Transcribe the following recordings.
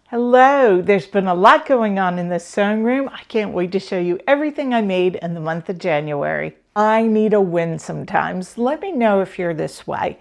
Hello, there's been a lot going on in this sewing room. I can't wait to show you everything I made in the month of January. I need a win sometimes. Let me know if you're this way.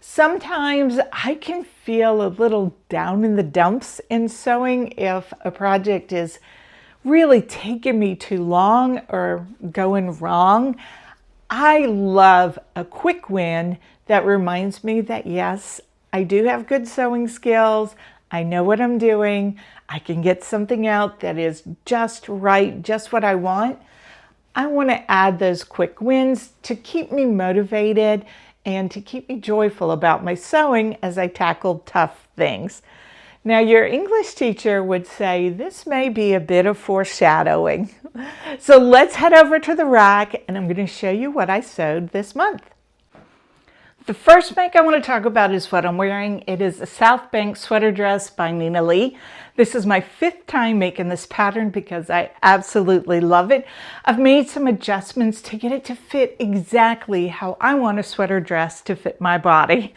Sometimes I can feel a little down in the dumps in sewing if a project is really taking me too long or going wrong. I love a quick win that reminds me that yes, I do have good sewing skills. I know what I'm doing. I can get something out that is just right, just what I want. I want to add those quick wins to keep me motivated and to keep me joyful about my sewing as I tackle tough things. Now, your English teacher would say this may be a bit of foreshadowing. So let's head over to the rack and I'm going to show you what I sewed this month. The first make I want to talk about is what I'm wearing. It is a Southbank sweater dress by Nina Lee. This is my 5th time making this pattern because I absolutely love it. I've made some adjustments to get it to fit exactly how I want a sweater dress to fit my body.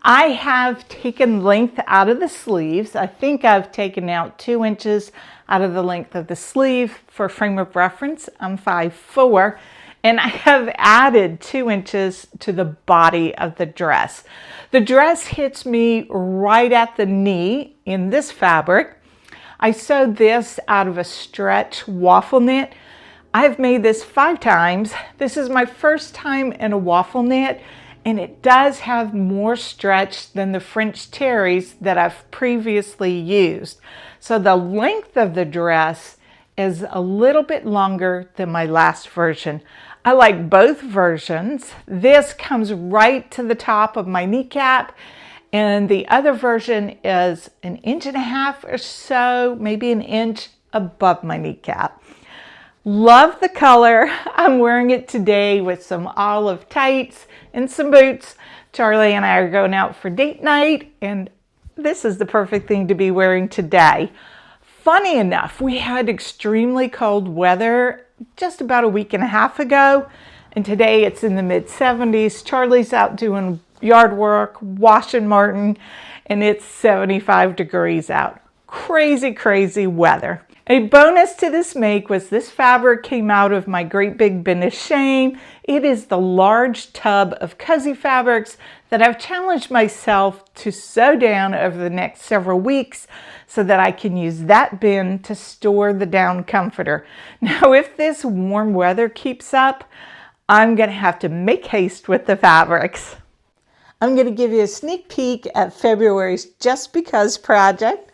I have taken length out of the sleeves. I think I've taken out 2 inches out of the length of the sleeve. For frame of reference, I'm 5'4". And I have added 2 inches to the body of the dress. The dress hits me right at the knee in this fabric. I sewed this out of a stretch waffle knit. I've made this 5 times. This is my first time in a waffle knit, and it does have more stretch than the French terries that I've previously used. So the length of the dress is a little bit longer than my last version. I like both versions. This comes right to the top of my kneecap, and the other version is 1.5 inches or so, maybe 1 inch above my kneecap. Love the color. I'm wearing it today with some olive tights and some boots. Charlie and I are going out for date night, and this is the perfect thing to be wearing today. Funny enough, we had extremely cold weather just about a week and a half ago, and today it's in the mid-70s. Charlie's out doing yard work, washing Martin, and it's 75 degrees out. Crazy, crazy weather. A bonus to this make was this fabric came out of my great big bin of shame. It is the large tub of cozy fabrics that I've challenged myself to sew down over the next several weeks so that I can use that bin to store the down comforter. Now, if this warm weather keeps up, I'm going to have to make haste with the fabrics. I'm going to give you a sneak peek at February's Just Because project.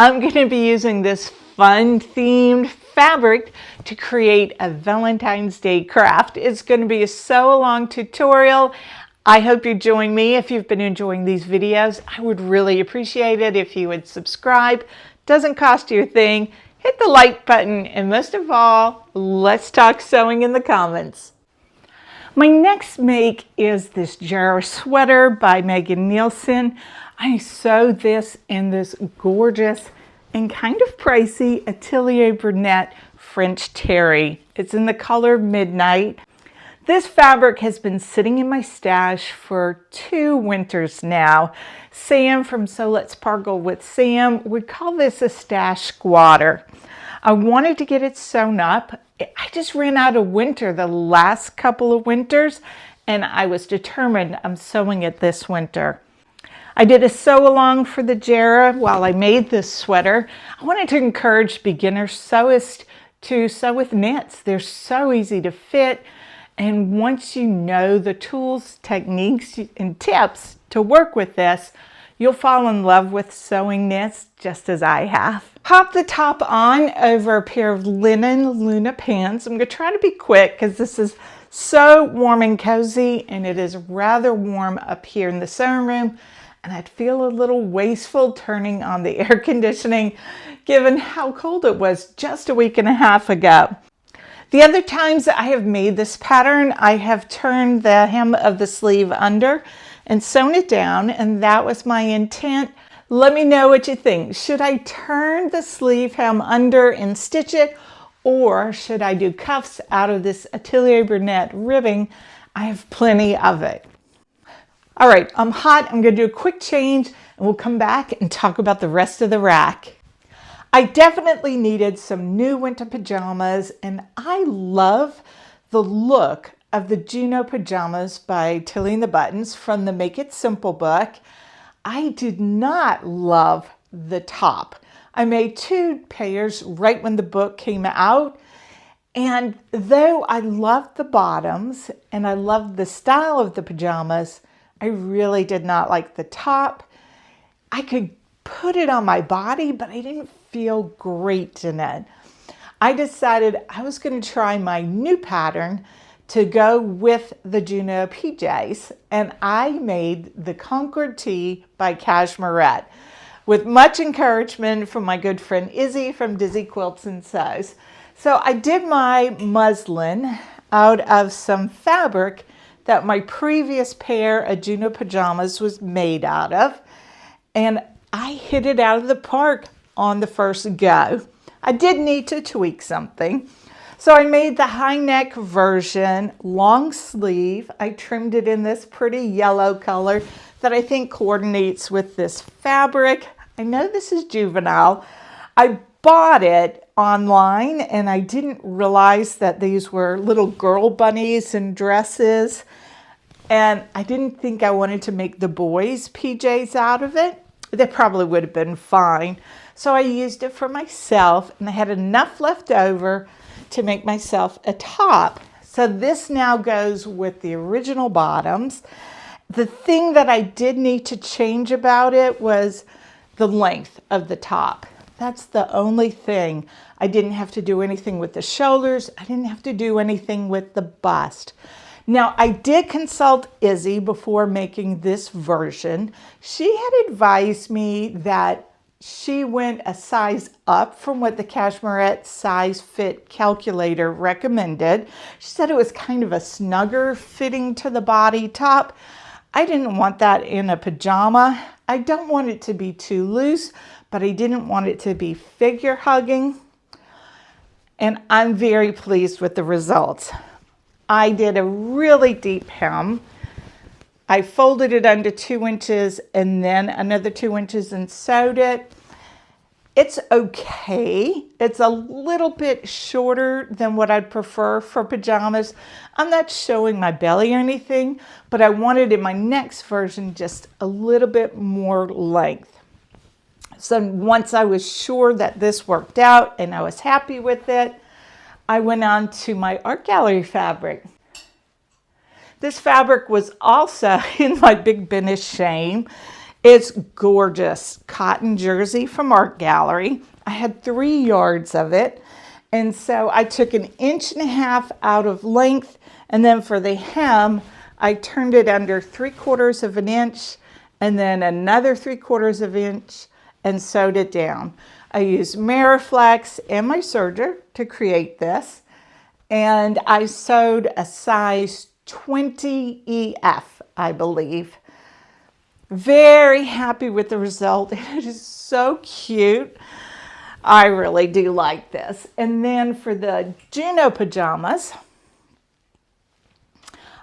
I'm going to be using this fun themed fabric to create a Valentine's Day craft. It's going to be a sew along tutorial. I hope you join me. If you've been enjoying these videos, I would really appreciate it if you would subscribe. Doesn't cost you a thing. Hit the like button, and most of all, let's talk sewing in the comments. My next make is this Jarrah sweater by Nielsen. I sewed this in this gorgeous and kind of pricey Atelier Brunette French terry. It's in the color Midnight. This fabric has been sitting in my stash for 2 winters now. Sam from So Let's Sparkle with Sam would call this a stash squatter. I wanted to get it sewn up. I just ran out of winter the last couple of winters, and I was determined I'm sewing it this winter. I did a sew along for the Jarrah while I made this sweater. I wanted to encourage beginner sewists to sew with knits. They're so easy to fit. And once you know the tools, techniques, and tips to work with this, you'll fall in love with sewing knits just as I have. Pop the top on over a pair of linen Luna pants. I'm going to try to be quick because this is so warm and cozy, and it is rather warm up here in the sewing room. And I'd feel a little wasteful turning on the air conditioning given how cold it was just a week and a half ago. The other times I have made this pattern, I have turned the hem of the sleeve under and sewn it down, and that was my intent. Let me know what you think. Should I turn the sleeve hem under and stitch it, or should I do cuffs out of this Atelier Brunette ribbing? I have plenty of it. All right, I'm hot. I'm going to do a quick change, and we'll come back and talk about the rest of the rack. I definitely needed some new winter pajamas, and I love the look of the Juno pajamas by Tilly and the Buttons from the Make It Simple book. I did not love the top. I made 2 pairs right when the book came out, and though I loved the bottoms and I loved the style of the pajamas, I really did not like the top. I could put it on my body, but I didn't feel great in it. I decided I was going to try my new pattern to go with the Juno PJs, and I made the Concord tee by Cashmerette with much encouragement from my good friend Izzy from Dizzy Quilts and Sews. So I did my muslin out of some fabric that my previous pair of Juno pajamas was made out of, and I hit it out of the park on the first go. I did need to tweak something. So I made the high neck version, long sleeve. I trimmed it in this pretty yellow color that I think coordinates with this fabric. I know this is juvenile. I bought it online and I didn't realize that these were little girl bunnies and dresses. And I didn't think I wanted to make the boys' PJs out of it. They probably would have been fine. So I used it for myself, and I had enough left over to make myself a top. So this now goes with the original bottoms. The thing that I did need to change about it was the length of the top. That's the only thing. I didn't have to do anything with the shoulders. I didn't have to do anything with the bust. Now, I did consult Izzy before making this version. She had advised me that she went a size up from what the Cashmerette size fit calculator recommended. She said it was kind of a snugger fitting to the body top. I didn't want that in a pajama. I don't want it to be too loose, but I didn't want it to be figure hugging. And I'm very pleased with the results. I did a really deep hem. I folded it under 2 inches and then another 2 inches and sewed it. It's okay. It's a little bit shorter than what I'd prefer for pajamas. I'm not showing my belly or anything, but I wanted in my next version just a little bit more length. So once I was sure that this worked out and I was happy with it, I went on to my art gallery fabric. This fabric was also in my big bin of shame. It's gorgeous cotton jersey from Art Gallery. I had 3 yards of it. And so I took 1.5 inches out of length. And then for the hem, I turned it under 3/4 of an inch and then another 3/4 of an inch and sewed it down. I used Mariflex and my serger to create this. And I sewed a size 20 EF, I believe. Very happy with the result. It is so cute. I really do like this. And then for the Juno pajamas,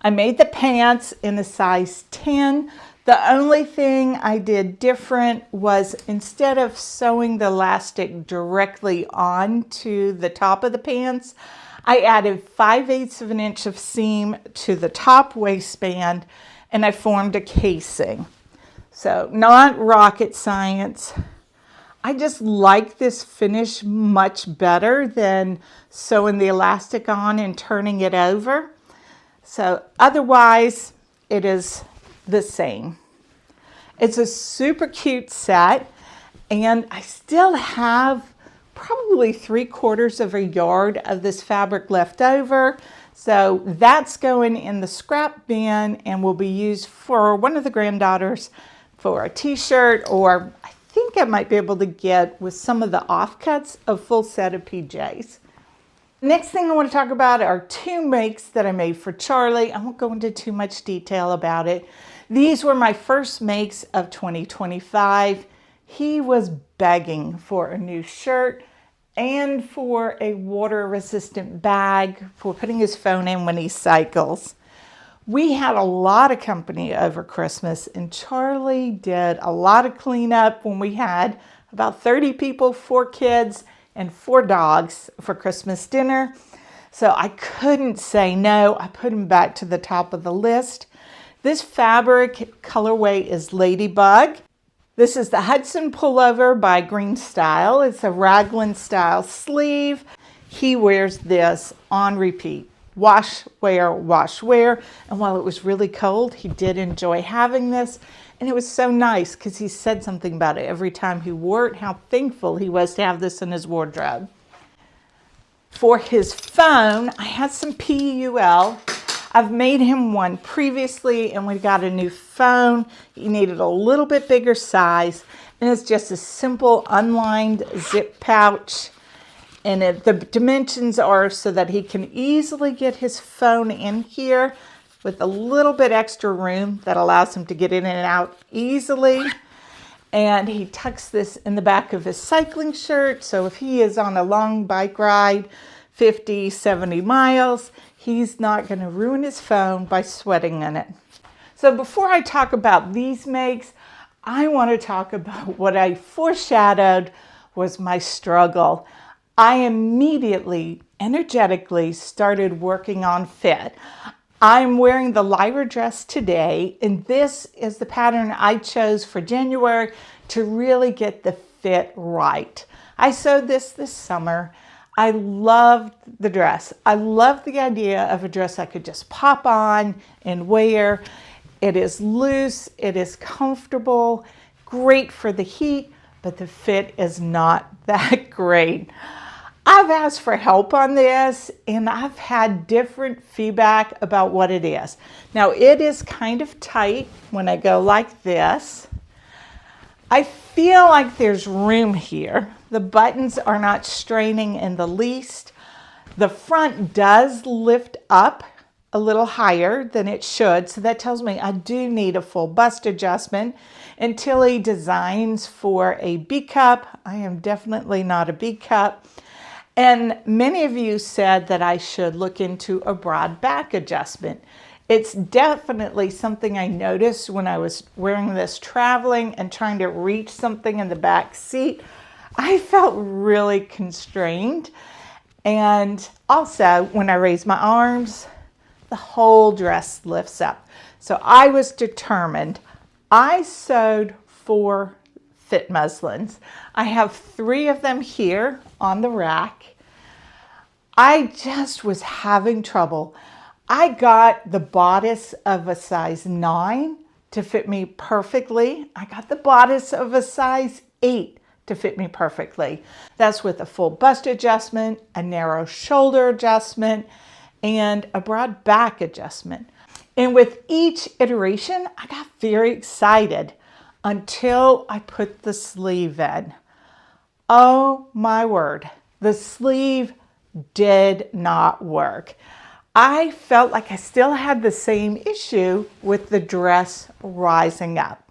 I made the pants in a size 10. The only thing I did different was instead of sewing the elastic directly onto the top of the pants, I added 5/8 of an inch of seam to the top waistband and I formed a casing. So not rocket science. I just like this finish much better than sewing the elastic on and turning it over. So otherwise, it is the same. It's a super cute set, and I still have probably 3/4 of a yard of this fabric left over. So that's going in the scrap bin and will be used for one of the granddaughters for a t-shirt, or I think I might be able to get with some of the offcuts a full set of PJs. Next thing I want to talk about are 2 makes that I made for Charlie. I won't go into too much detail about it. These were my first makes of 2025. He was begging for a new shirt and for a water-resistant bag for putting his phone in when he cycles. We had a lot of company over Christmas, and Charlie did a lot of cleanup when we had about 30 people, 4 kids, and 4 dogs for Christmas dinner. So I couldn't say no. I put him back to the top of the list. This fabric colorway is Ladybug. This is the Hudson pullover by Green Style. It's a raglan style sleeve. He wears this on repeat. Wash, wear, wash, wear. And while it was really cold, he did enjoy having this. And it was so nice because he said something about it every time he wore it, how thankful he was to have this in his wardrobe. For his phone, I had some PUL. I've made him one previously and we got a new phone. He needed a little bit bigger size. And it's just a simple unlined zip pouch. And the dimensions are so that he can easily get his phone in here with a little bit extra room that allows him to get in and out easily. And he tucks this in the back of his cycling shirt. So if he is on a long bike ride, 50, 70 miles, he's not going to ruin his phone by sweating in it. So before I talk about these makes, I want to talk about what I foreshadowed was my struggle. I immediately, energetically started working on fit. I'm wearing the Lyra Dress today, and this is the pattern I chose for January to really get the fit right. I sewed this summer. I loved the dress. I loved the idea of a dress I could just pop on and wear. It is loose, it is comfortable, great for the heat, but the fit is not that great. I've asked for help on this and I've had different feedback about what it is. Now it is kind of tight when I go like this. I feel like there's room here. The buttons are not straining in the least. The front does lift up a little higher than it should, so that tells me I do need a full bust adjustment. Until he designs for a B cup, I am definitely not a B cup. And many of you said that I should look into a broad back adjustment. It's definitely something I noticed when I was wearing this traveling and trying to reach something in the back seat. I felt really constrained. And also when I raise my arms, the whole dress lifts up. So I was determined. I sewed 4 fit muslins. I have 3 of them here on the rack. I just was having trouble. I got the bodice of a size 9 to fit me perfectly. I got the bodice of a size 8 to fit me perfectly. That's with a full bust adjustment, a narrow shoulder adjustment, and a broad back adjustment. And with each iteration, I got very excited until I put the sleeve in. Oh my word, the sleeve did not work. I felt like I still had the same issue with the dress rising up.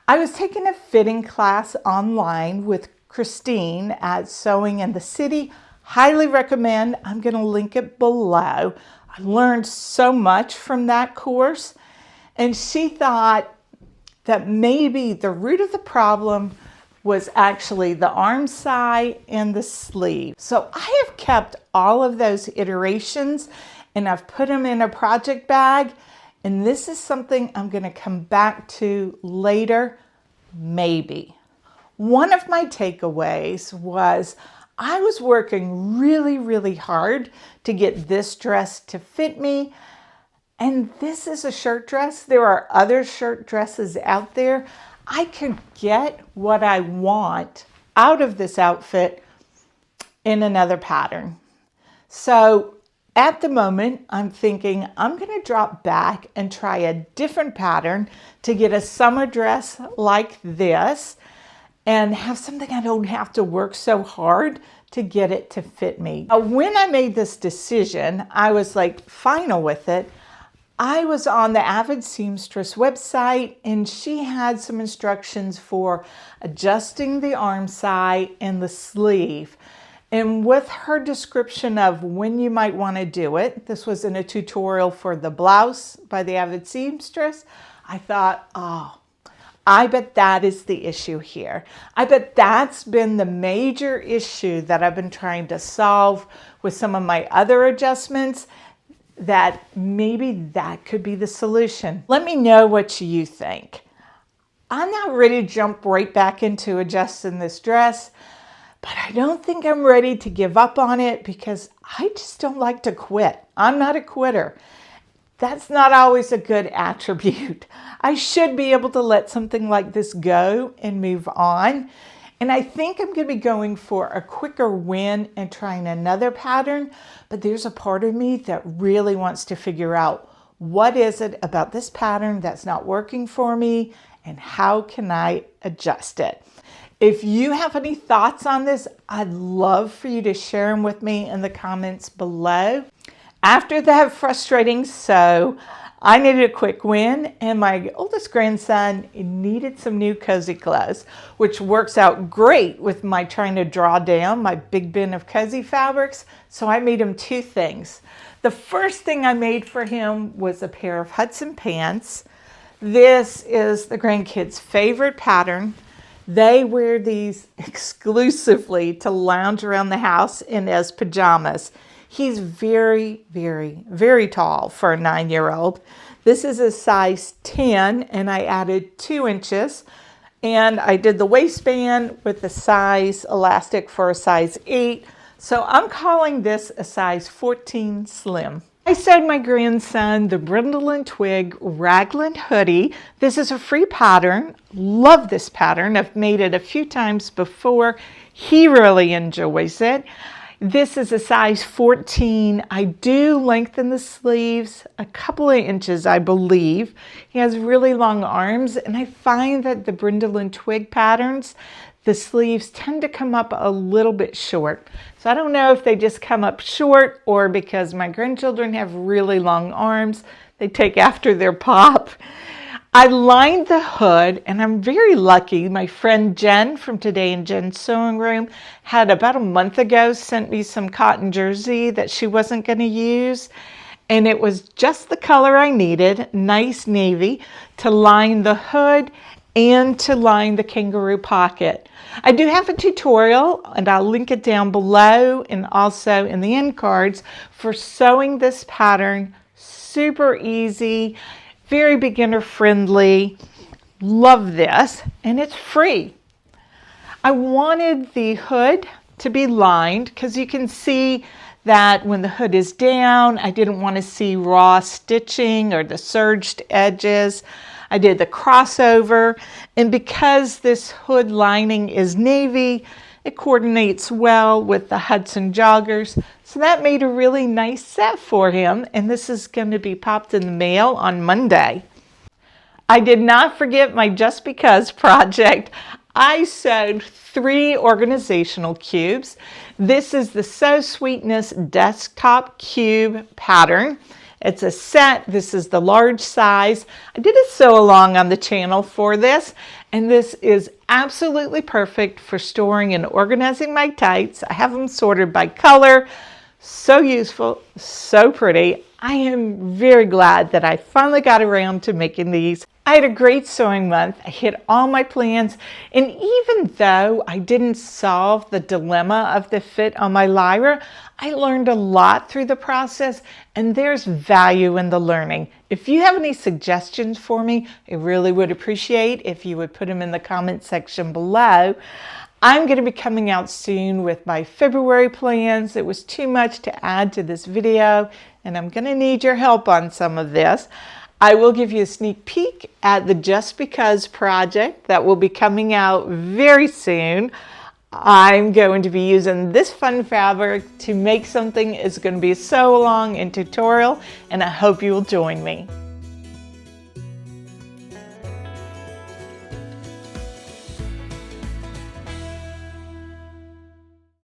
I was taking a fitting class online with Christine at Sewing in the City. Highly recommend. I'm going to link it below. I learned so much from that course, and she thought that maybe the root of the problem was actually the arm side and the sleeve. So I have kept all of those iterations and I've put them in a project bag, and this is something I'm going to come back to later, maybe. One of my takeaways was I was working really, really hard to get this dress to fit me. And this is a shirt dress. There are other shirt dresses out there. I could get what I want out of this outfit in another pattern. So at the moment, I'm thinking I'm going to drop back and try a different pattern to get a summer dress like this and have something I don't have to work so hard to get it to fit me. When I made this decision, I was like final with it. I was on the Avid Seamstress website and she had some instructions for adjusting the arm side and the sleeve. And with her description of when you might want to do it, this was in a tutorial for the blouse by the Avid Seamstress, I thought, oh, I bet that is the issue here. I bet that's been the major issue that I've been trying to solve with some of my other adjustments, that maybe that could be the solution. Let me know what you think. I'm not ready to jump right back into adjusting this dress, but I don't think I'm ready to give up on it because I just don't like to quit. I'm not a quitter. That's not always a good attribute. I should be able to let something like this go and move on. And I think I'm going to be going for a quicker win and trying another pattern. But there's a part of me that really wants to figure out what is it about this pattern that's not working for me and how can I adjust it. If you have any thoughts on this, I'd love for you to share them with me in the comments below. After that frustrating sew, I needed a quick win, and my oldest grandson needed some new cozy clothes, which works out great with my trying to draw down my big bin of cozy fabrics. So I made him two things. The first thing I made for him was a pair of Hudson pants. This is the grandkids' favorite pattern. They wear these exclusively to lounge around the house in as pajamas. He's very, very, very tall for a 9-year-old. This is a size 10, and I added 2 inches. And I did the waistband with the size elastic for a size 8. So I'm calling this a size 14 slim. I sewed my grandson the Brindle and Twig Raglan hoodie. This is a free pattern. Love this pattern. I've made it a few times before. He really enjoys it. This is a size 14. I do lengthen the sleeves a couple of inches, I believe. He has really long arms, and I find that the Brindle and Twig patterns, the sleeves tend to come up a little bit short. So I don't know if they just come up short or because my grandchildren have really long arms, they take after their pop. I lined the hood, and I'm very lucky. My friend Jen from Today in Jen's Sewing Room had about a month ago sent me some cotton jersey that she wasn't going to use. And it was just the color I needed, nice navy, to line the hood and to line the kangaroo pocket. I do have a tutorial, and I'll link it down below and also in the end cards for sewing this pattern. Super easy. Very beginner friendly. Love this, and it's free. I wanted the hood to be lined because you can see that when the hood is down, I didn't want to see raw stitching or the serged edges. I did the crossover, and because this hood lining is navy, it coordinates well with the Hudson joggers. So that made a really nice set for him, and this is going to be popped in the mail on Monday. I did not forget my Just Because project. I sewed 3 organizational cubes. This is the Sew Sweetness Desktop Cube pattern. It's a set. This is the large size. I did a sew along on the channel for this, and this is absolutely perfect for storing and organizing my tights. I have them sorted by color. So useful, so pretty. I am very glad that I finally got around to making these. I had a great sewing month. I hit all my plans, and even though I didn't solve the dilemma of the fit on my Lyra, I learned a lot through the process, and there's value in the learning. If you have any suggestions for me, I really would appreciate if you would put them in the comment section below. I'm going to be coming out soon with my February plans. It was too much to add to this video, and I'm going to need your help on some of this. I will give you a sneak peek at the Just Because project that will be coming out very soon. I'm going to be using this fun fabric to make something. It's going to be a sew along and tutorial, and I hope you will join me.